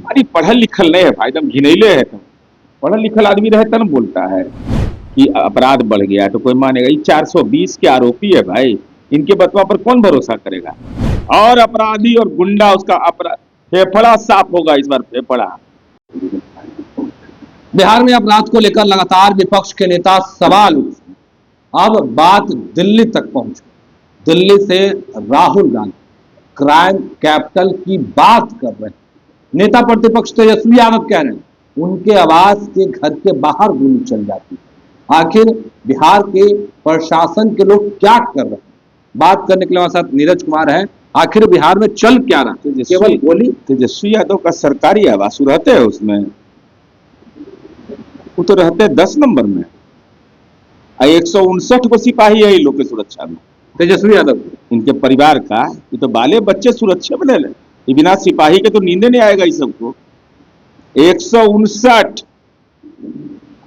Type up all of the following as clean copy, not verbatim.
अरे पढ़ल लिखल नहीं है भाई, एकदम घिनैले है। तुम पढ़ल लिखल आदमी रहे तब बोलता है कि अपराध बढ़ गया, तो कोई मानेगा? ये 420 के आरोपी है भाई, इनके बतवा पर कौन भरोसा करेगा? और अपराधी और गुंडा उसका फेफड़ा साफ होगा इस बार, फेफड़ा। बिहार में अपराध को लेकर लगातार विपक्ष के नेता सवाल उठ रहे हैं। अब बात दिल्ली तक पहुंची। दिल्ली से राहुल गांधी क्राइम कैपिटल की बात कर रहे हैं। नेता प्रतिपक्ष तेजस्वी यादव कह रहे हैं उनके आवास के घर के बाहर गोली चल जाती है। आखिर बिहार के प्रशासन के लोग क्या कर रहे हैं? बात करने के लिए हमारे साथ नीरज कुमार है। आखिर बिहार में चल क्या रहा है? केवल गोली? तेजस्वी यादव का सरकारी आवास रहते हैं उसमें, वो तो रहते हैं 10 नंबर में। 159 को सिपाही है लोग की सुरक्षा में, तेजस्वी यादव इनके परिवार का। ये तो बाले बच्चे सुरक्षा में ले, बिना सिपाही के तो नींदे नहीं आएगा इस सबको। 159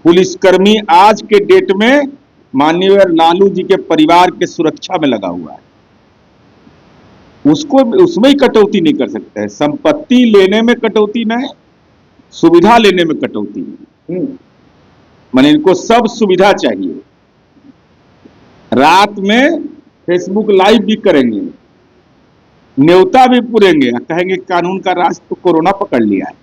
पुलिसकर्मी आज के डेट में माननीय लालू जी के परिवार के सुरक्षा में लगा हुआ है। उसको उसमें ही कटौती नहीं कर सकते हैं। संपत्ति लेने में कटौती नहीं, सुविधा लेने में कटौती नहीं। माने इनको सब सुविधा चाहिए। रात में फेसबुक लाइव भी करेंगे, न्योता भी पूरेंगे, कहेंगे कानून का राज तो कोरोना पकड़ लिया है।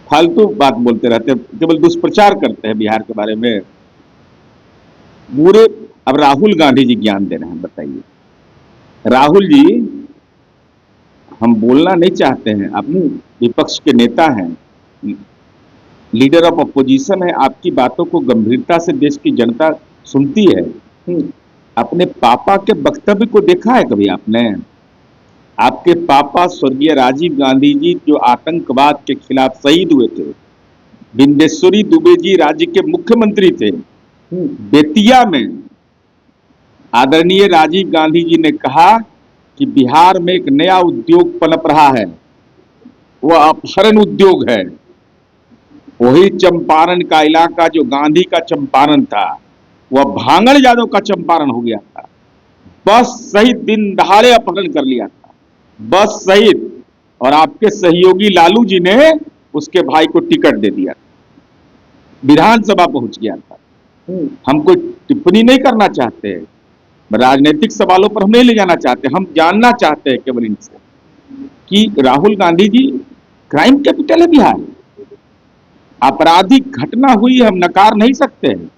फालतू बात बोलते रहते हैं, केवल दुष्प्रचार करते हैं बिहार के बारे में बुरे। अब राहुल गांधी जी ज्ञान दे रहे हैं, बताइए राहुल जी, हम बोलना नहीं चाहते हैं, अपनी विपक्ष के नेता हैं, लीडर ऑफ अपोजिशन है, आपकी बातों को गंभीरता से देश की जनता सुनती है। अपने पापा के वक्तव्य को देखा है कभी आपने? आपके पापा स्वर्गीय राजीव गांधी जी जो आतंकवाद के खिलाफ शहीद हुए थे, बिंदेश्वरी दुबे जी राज्य के मुख्यमंत्री थे। बेतिया में आदरणीय राजीव गांधी जी ने कहा कि बिहार में एक नया उद्योग पनप रहा है, वह अपहरण उद्योग है। वही चंपारण का इलाका जो गांधी का चंपारण था, वह भांगड़ यादव का चंपारण हो गया था। बस सहित दिन दहाड़े अपहरण कर लिया था, बस सहित। और आपके सहयोगी लालू जी ने उसके भाई को टिकट दे दिया, विधानसभा पहुंच गया था। हम कोई टिप्पणी नहीं करना चाहते, राजनीतिक सवालों पर हम नहीं ले जाना चाहते, हम जानना चाहते हैं केवल इनसे कि राहुल गांधी जी क्राइम कैपिटल है बिहार। आपराधिक घटना हुई, हम नकार नहीं सकते हैं।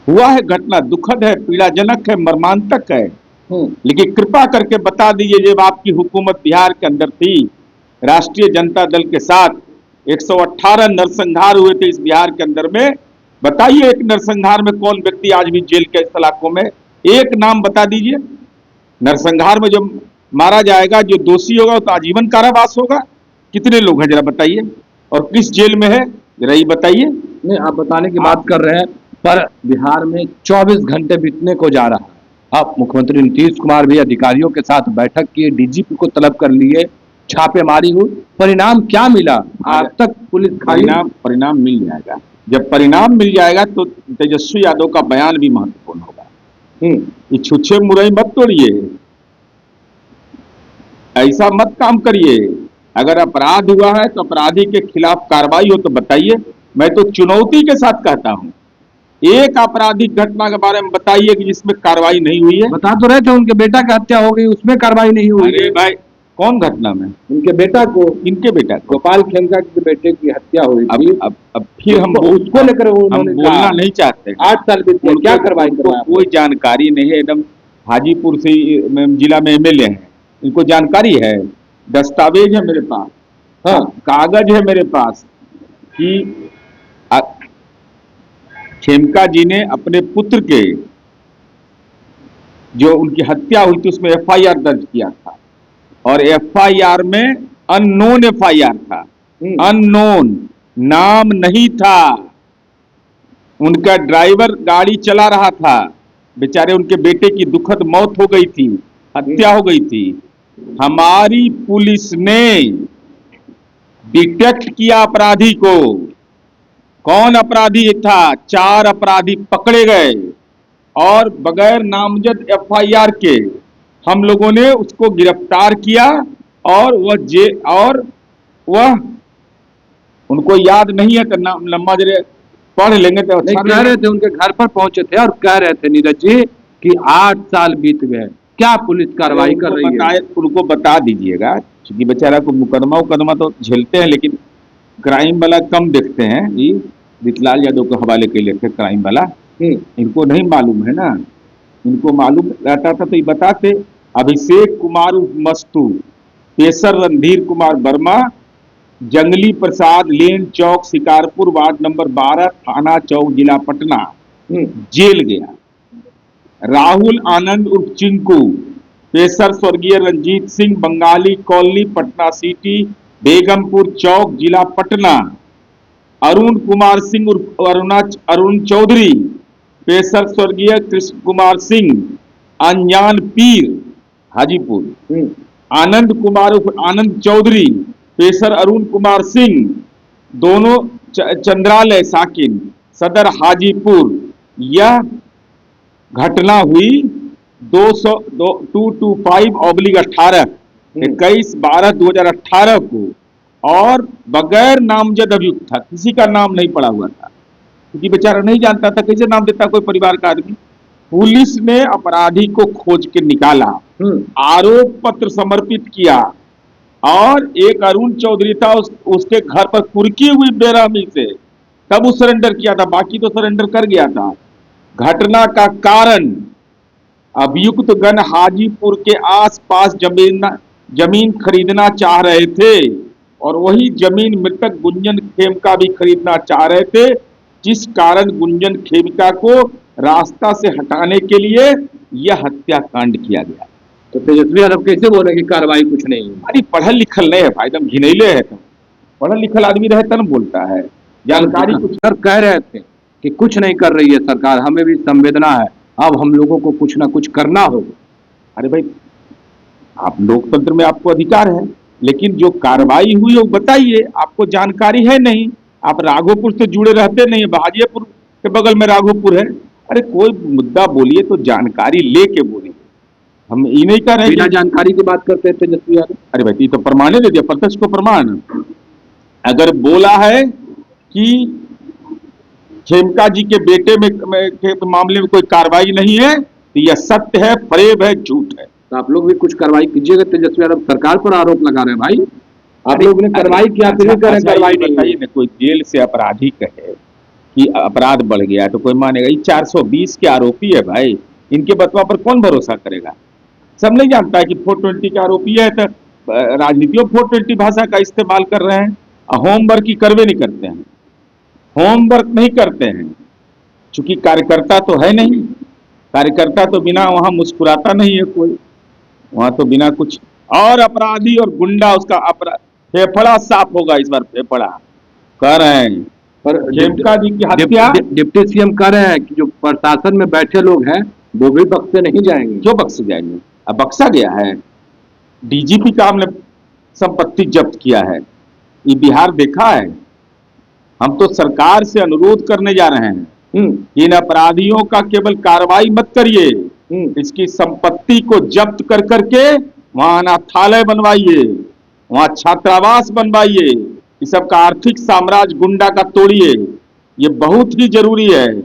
हुआ है घटना, दुखद है, पीड़ाजनक है, मर्मांतक है, लेकिन कृपा करके बता दीजिए जब आपकी हुकूमत बिहार के अंदर थी, राष्ट्रीय जनता दल के साथ 118 नरसंहार हुए थे इस बिहार के अंदर में। बताइए एक नरसंहार में कौन व्यक्ति आज भी जेल के इलाकों में? एक नाम बता दीजिए। नरसंहार में जो मारा जाएगा, जो दोषी होगा तो आजीवन कारावास होगा। कितने लोग हैं जरा बताइए, और किस जेल में है जरा ये बताइए। नहीं, आप बताने की बात कर रहे हैं, पर बिहार में 24 घंटे बीतने को जा रहा है। अब मुख्यमंत्री नीतीश कुमार भी अधिकारियों के साथ बैठक किए, डीजीपी को तलब कर लिए, छापेमारी हुई, परिणाम क्या मिला? आज तक पुलिस परिणाम मिल जाएगा। जब परिणाम मिल जाएगा तो तेजस्वी यादव का बयान भी महत्वपूर्ण होगा। ये छुच्छे मुरई मत तोड़िए, ऐसा मत काम करिए। अगर अपराध हुआ है तो अपराधी के खिलाफ कार्रवाई हो तो बताइए। मैं तो चुनौती के साथ कहता हूं, एक आपराधिक घटना के बारे में बताइए कि जिसमें कार्रवाई नहीं हुई है। बता तो रहे थे उनके बेटा की हत्या हो गई, उसमें कार्रवाई नहीं हुई। अरे भाई, कौन घटना में? उनके बेटा को, इनके बेटा को, गोपाल खेमका के बेटे की हत्या हुई थी। अब फिर हम उसको लेकर हम बोलना नहीं चाहते। 8 साल बीत गए, क्या कार्रवाई करवाया? कोई जानकारी नहीं है। एकदम हाजीपुर से जिला में एमएलए हैं, इनको जानकारी है, दस्तावेज है मेरे पास, हाँ कागज है मेरे पास कि खेमका जी ने अपने पुत्र के जो उनकी हत्या हुई थी उसमें एफआईआर दर्ज किया था, और एफआईआर में अननोन एफआईआर था, अननोन नाम नहीं था। उनका ड्राइवर गाड़ी चला रहा था, बेचारे उनके बेटे की दुखद मौत हो गई थी, हत्या हो गई थी। हमारी पुलिस ने डिटेक्ट किया अपराधी को। कौन अपराधी था? 4 अपराधी पकड़े गए, और बगैर नामजद एफआईआर के हम लोगों ने उसको गिरफ्तार किया और वह उनको याद नहीं है तो नाम लंबा जरे पढ़ लेंगे तो नहीं, अच्छा कह नहीं। रहे थे उनके घर पर पहुंचे थे और कह रहे थे नीरज जी कि 8 साल बीत गए, क्या पुलिस कार्रवाई कर रही है? उनको बता दीजिएगा, क्योंकि बेचारा को मुकदमा तो झेलते हैं, लेकिन क्राइम वाला कम देखते हैं। ये वितलाल यादव के हवाले के लिए थे क्राइम वाला, इनको नहीं मालूम है ना। इनको मालूम रहता था तो ये बताते। अभिषेक कुमार उर्फ मस्तू, पेशर रणधीर कुमार वर्मा, जंगली प्रसाद लेन चौक शिकारपुर वार्ड नंबर 12 थाना चौक जिला पटना, जेल गया। राहुल आनंद उर्फ चिंकू, पेशर स्वर्गीय रंजीत सिंह, बंगाली कॉलोनी पटना सिटी, बेगमपुर चौक जिला पटना। अरुण कुमार सिंह उर्फ अरुण चौधरी, पेशर स्वर्गीय कृष्ण कुमार सिंह, अनजान पीर हाजीपुर। आनंद कुमार उर्फ आनंद चौधरी, पेशर अरुण कुमार सिंह, दोनों चंद्रालय साकिन, सदर हाजीपुर। यह घटना हुई 225/18 21/12/2018 को, और बगैर नामजद अभियुक्त था, किसी का नाम नहीं पड़ा हुआ था, क्योंकि बेचारा नहीं जानता था कैसे नाम देता कोई परिवार का आदमी। पुलिस ने अपराधी को खोज के निकाला, आरोप पत्र समर्पित किया, और एक अरुण चौधरी था, उसके घर पर कुर्की हुई बेरहमी से, तब वो सरेंडर किया था, बाकी तो सरेंडर कर गया था। घटना का कारण, अभियुक्त गण हाजीपुर के आसपास जमीन खरीदना चाह रहे थे, और वही जमीन मृतक गुंजन खेमका भी खरीदना चाह रहे थे, जिस कारण गुंजन खेमका को रास्ता से हटाने के लिए यह हत्याकांड किया गया। तो तेजस्वी यादव कैसे बोले कि कार्रवाई कुछ नहीं है? अरे पढ़ल लिखल नहीं है भाई, एकदम घिनैले है। तुम पढ़ल लिखल आदमी रहे तब बोलता है, जानकारी कुछ। सर कह रहे थे कि कुछ नहीं कर रही है सरकार, हमें भी संवेदना है, अब हम लोगों को कुछ ना कुछ करना होगा। अरे भाई, आप लोकतंत्र में आपको अधिकार है, लेकिन जो कार्रवाई हुई वो बताइए। आपको जानकारी है नहीं, आप राघोपुर से जुड़े रहते नहीं, बहाजियापुर के बगल में राघोपुर है। अरे कोई मुद्दा बोलिए तो जानकारी लेके बोलिए, हम ये नहीं कर रहे बिना जानकारी की बात करते हैं तेजस्वी यादव। अरे भाई, ये तो प्रमाण दे दिया, प्रत्यक्ष को प्रमाण। अगर बोला है कि खेमका जी के बेटे के मामले में कोई कार्रवाई नहीं है, तो यह सत्य है, फरेब है, झूठ है। तो आप लोग भी कुछ कार्रवाई कीजिएगा। तेजस्वी यादव सरकार पर आरोप लगा रहे हैं भाई, आप लोग ने कार्रवाई किया, फिर भी करें कार्रवाई नहीं। बताइए ना, कोई जेल से अपराधी कहे कि अपराध बढ़ गया तो कोई मानेगा? ये 420 के आरोपी है भाई, इनके बतवा पर कौन भरोसा करेगा? सब नहीं जानता है कि 420 के आरोपी है, तो राजनीतियों 420 भाषा का इस्तेमाल कर रहे हैं। होमवर्क की करवे नहीं करते हैं, होमवर्क नहीं करते हैं, चूंकि कार्यकर्ता तो है नहीं। कार्यकर्ता तो बिना वहां मुस्कुराता नहीं है कोई, वहां तो बिना कुछ। और अपराधी और गुंडा, उसका फेफड़ा साफ होगा इस बार, फेफड़ा कह रहे हैं। पर खेमका जी की हत्या, डिप्टी सीएम कह रहे हैं कि जो प्रशासन में बैठे लोग हैं वो भी बख्शे नहीं जाएंगे। क्यों बख्शे जाएंगे? अब बख्शा गया है। डीजीपी का हमने संपत्ति जब्त किया है, ये बिहार देखा है। हम तो सरकार से अनुरोध करने जा रहे हैं, इन अपराधियों का केवल कार्रवाई मत करिए, इसकी संपत्ति को जब्त कर करके वहां अनाथालय बनवाइए, वहां छात्रावास बनवाइए, इस सब का आर्थिक साम्राज्य गुंडा का तोड़िए। ये बहुत ही जरूरी है।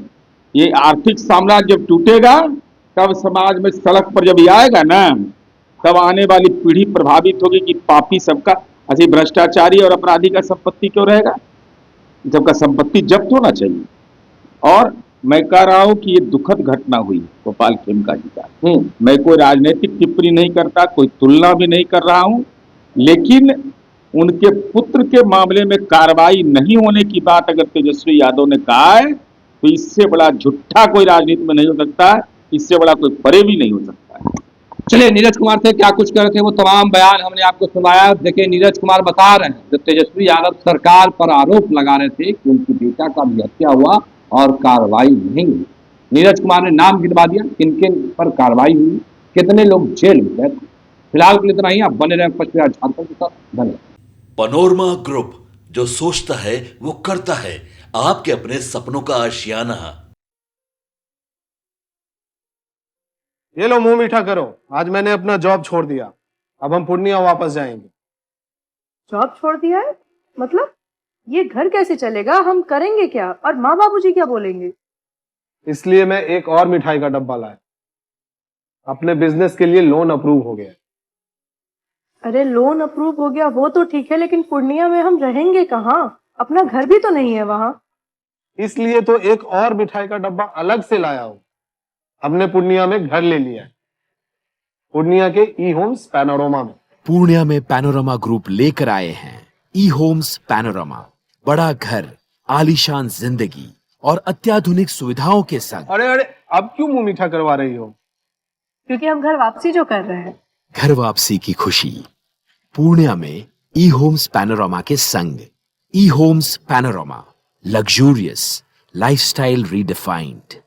ये आर्थिक साम्राज्य जब टूटेगा, तब समाज में सड़क पर जब ये आएगा ना, तब आने वाली पीढ़ी प्रभावित होगी कि पापी सबका, ऐसे भ्रष्टाचारी और अपराधी का संपत्ति क्यों रहेगा? सबका संपत्ति जब्त होना चाहिए। और मैं कह रहा हूं कि ये दुखद घटना हुई गोपाल खेमका जी का। मैं कोई राजनीतिक टिप्पणी नहीं करता, कोई तुलना भी नहीं कर रहा हूं, लेकिन उनके पुत्र के मामले में कार्रवाई नहीं होने की बात अगर तेजस्वी यादव ने कहा है, तो इससे बड़ा झूठा कोई राजनीति में नहीं हो सकता, इससे बड़ा कोई फरेब भी नहीं हो सकता है। चलिए, नीरज कुमार से क्या कुछ कर रहे थे वो तमाम बयान हमने आपको सुनाया। देखिए, नीरज कुमार बता रहे हैं, जब तेजस्वी यादव सरकार पर आरोप लगा रहे थे कि उनकी बेटा का भी हत्या हुआ और कार्रवाई नहीं हुई। नीरज कुमार ने नाम गिनवा दिया किन किन पर कार्रवाई हुई, कितने लोग जेल में गए। फिलहाल के लिए इतना ही। आप बने रहे पश्चिम झारखंड के साथ। धन्यवाद। पनोरमा ग्रुप, जो सोचता है वो करता है, आपके अपने सपनों का आशियाना। ये लो मुंह मीठा करो, आज मैंने अपना जॉब छोड़ दिया। अब हम पूर्णिया वापस जाएंगे। जॉब छोड़ दिया है? मतलब ये घर कैसे चलेगा? हम करेंगे क्या? और माँ बाबूजी क्या बोलेंगे? इसलिए मैं एक और मिठाई का डब्बा लाया। अपने बिजनेस के लिए लोन अप्रूव हो गया। अरे लोन अप्रूव हो गया वो तो ठीक है, लेकिन पूर्णिया में हम रहेंगे कहाँ? अपना घर भी तो नहीं है वहां। इसलिए तो एक और मिठाई का डब्बा अलग से लाया हूं। हमने पूर्णिया में घर ले लिया है, पूर्णिया के ई होम्स पैनोरमा में। पूर्णिया में पैनोरमा ग्रुप लेकर आए हैं ई होम्स पैनोरमा। बड़ा घर, आलीशान जिंदगी और अत्याधुनिक सुविधाओं के संग। अरे अरे, अब क्यों मुंह मीठा करवा रही हो? क्योंकि हम घर वापसी जो कर रहे हैं। घर वापसी की खुशी पूर्णिया में ई होम्स पैनोरमा के संग। ई homes panorama, luxurious lifestyle redefined.